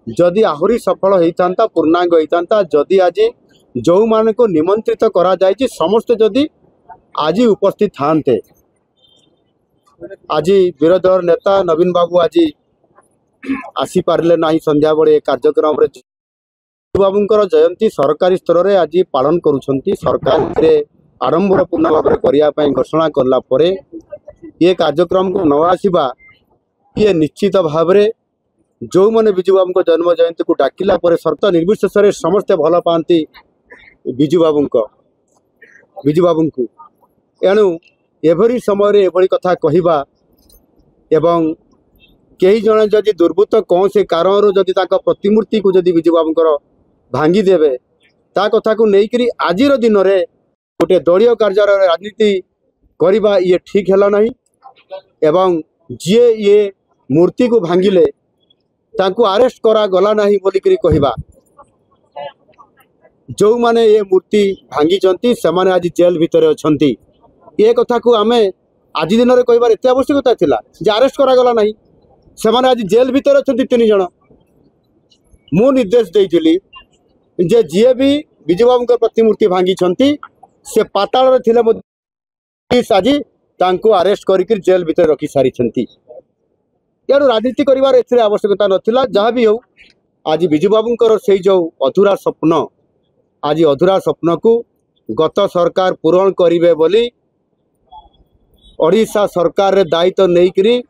जदि आहुरी सफल होता पूर्णांग होता जदि आज जो मान को निमंत्रित करा जायछि समस्ते जदि आज उपस्थित थांते। आज विरोधी दल नेता नवीन बाबू आज आसी पारे ना संध्या बड़े कार्यक्रम रे बाबूंकर जयंती सरकारी स्तर में आज पालन करुछंती। सरकार आरंभ पूर्ण भाव में घोषणा कला परे ये कार्यक्रम को न आसवा ये निश्चित भाव में जो मैंने विजु बाबू जन्म जयंती को डाकिला परे शर्त निर्विशेष समस्ते भल पाती विजु बाबू को एणु एभरी समय एभरी कथा कहवा एवं कई जन जदि दुर्बृत्त कौन से कारण जदि प्रतिमूर्ति को जदि विजु बाबूंकर भांगी देवे ता कथा को लेकर आज दिन में गोटे दलीय कार्यालय राजनीति करवा ये ठीक है नहीं एवं जी ये मूर्ति को भांगिले तांको अरेस्ट करा गला नहीं बोलिकरी कहवा जो माने ये मूर्ति भांगी चंती से माने आज जेल भितर अछंती ये कथा को आमे आज दिन में कहबार एत आवश्यकता थिला जे अरेस्ट करा गला नहीं से माने आज जेल भितर अछंती 3 जण मु निर्देश देइथिली जे जी भी विजु बाबू प्रतिमूर्ति भांगी चंती से पाताल रे थिले पुलिस आज तांको अरेस्ट करिक जेल भितर रखी सारी छंती। यार राजनीति करिवार एथिरे आवश्यकता नथिला जहाँ भी हो आज विजु बाबूंकर से जो अधूरा स्वप्न आज अधूरा स्वप्न को गत सरकार पूरण करिवे बोली ओडिशा सरकार रे दायित्व नहींकरी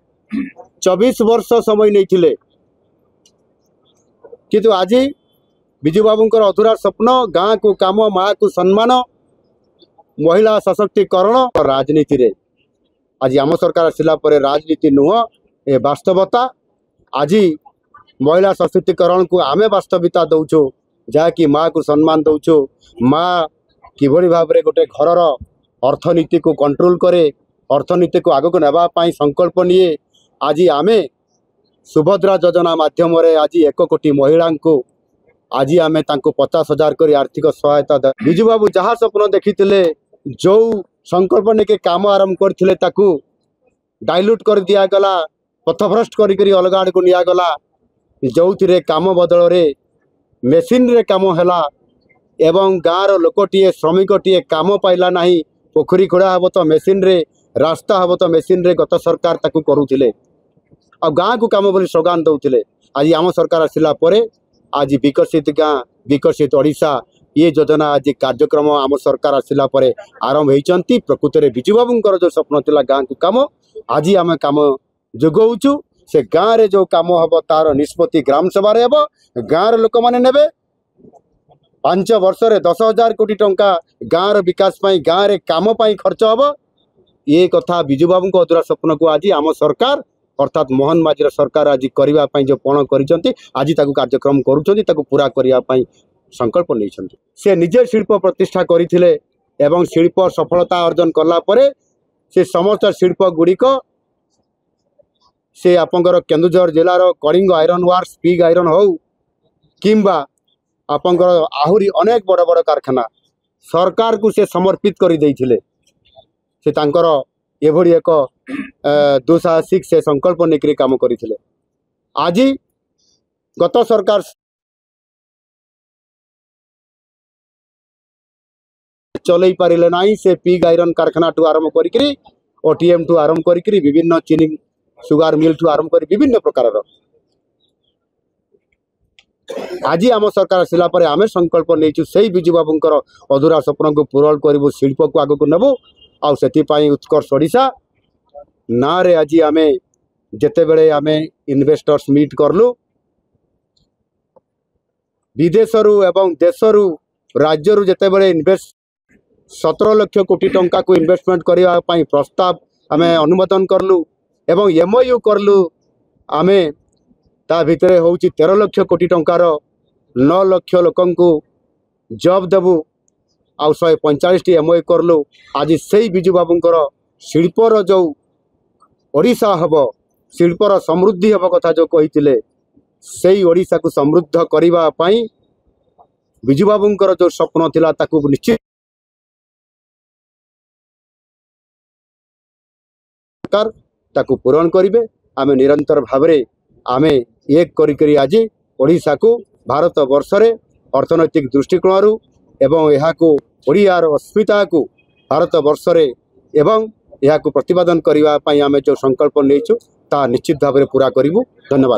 24 वर्ष समय नहीं किंतु आज विजु बाबूंकर अधूरा स्वप्न गाँ को काम माँ को सम्मान महिला सशक्तिकरण और राजनीति रे आज आम सरकार आसला पर राजनीति नुह ए वास्तवता आज महिला सशक्तिकरण को आमे वास्तविकता दौचु जहाँकि माँ को सम्मान दौचु माँ किभली भाव में गोटे घरर अर्थनीति को कंट्रोल करे अर्थनीति को आगक नापी संकल्प निए आज आमे सुभद्रा योजना माध्यम आज 1 कोटी महिला को आज आमे तांको 50,000 कर आर्थिक सहायता विजु बाबू जहाँ स्वप्न देखी जो संकल्प ने काम आरंभ करते डाइल्यूट कर दिगला पथभ्रष्ट करी अलग आड़ को निगला जो काम बदल रे मेसीन रे काम हैला एवं गाँव लोकटे श्रमिकटे काम पाइला नहीं पोखरी खोड़ा हम तो मेसीन रे रास्ता हम तो मेसीन रे गत सरकार ताकू करुले आ गाँ को काम बोली स्लोगान दौले। आज आम सरकार आसला परे आज विकसित गाँ विकसित ओडिशा ये योजना आज कार्यक्रम आम सरकार आसला परे आरंभ होती। प्रकृत में विजु बाबूंकर जो स्वप्न थिला गाँ को काम आज आम काम जोगाऊचु से गाँव रे जो काम हम तार निष्पत्ति ग्राम सभा हम गाँव लोक मैंने ने 5 वर्ष रे 10,000 कोटी टंका गाँव विकास गाँव रे काम खर्च हम ये कथा विजु बाबू को अधूरा स्वप्न को आज आम सरकार अर्थात मोहन माझी सरकार आज करने जो पण कर आज कार्यक्रम करुँच पूरा करने संकल्प नहीं से निजे शिल्प प्रतिष्ठा करते एवं शिल्प सफलता अर्जन कला परे से समस्त शिल्प गुड़िक से आपंकर केन्दुझर जिलार Kalinga iron works pig iron हो किंबा आपंकर आहुरी अनेक बड़ बड़ कारखाना सरकार को से समर्पित कर देइथिले से तांकर एभली एक दुसाहसिक से संकल्प नेकरी काम करथिले। आज गत सरकार चलई पारिले नाही से पिग आयरन कारखाना टू आरंभ करी ओटीएम टू आरंभ करी विभिन्न चीनी सुगार मिल ठू आरंभ कर विभिन्न प्रकार आज आम सरकार आसला पर आम संकल्प नहीं से विजु बाबूंकर अधूरा स्वप्न को पूरण करूँ शिल्प को आग को नेबू आउ से उत्कर्ष ओडिशा ना रे आज आम जिते बड़े आम इन्वेस्टर्स मीट करलु विदेशरू एवं देशरू राज्यरू जिते बड़े इन्वेस्ट 17 लाख कोटी टंका को इन्वेस्टमेंट करने प्रस्ताव आम अनुमोदन करलु एवं एमओयू करलु आमे ता भितरे होउची 13 लाख कोटी टंकार 9 लाख लोकंकु जॉब देबू आ 145 एमओयू करलु। आज से विजु बाबूंकर शिल्पर जो ओडिशा हब शिल्पर समृद्धि हब कथा जो कही से ओडिशा को समृद्ध करबा पई विजु बाबूंकर जो स्वप्न थिला ताकू निश्चित ताकू पूरण करेंगे आमे निरंतर भाव में आमे एक करी आज ओडिशा को भारत वर्ष रे अर्थनैतिक दृष्टिकोण एवं यहाँ ओडियार अस्मिता को भारत वर्ष रे एवं यहाँ प्रतिपादन करने आम जो संकल्प नहीं ता निश्चित भाव में पूरा करूँ। धन्यवाद।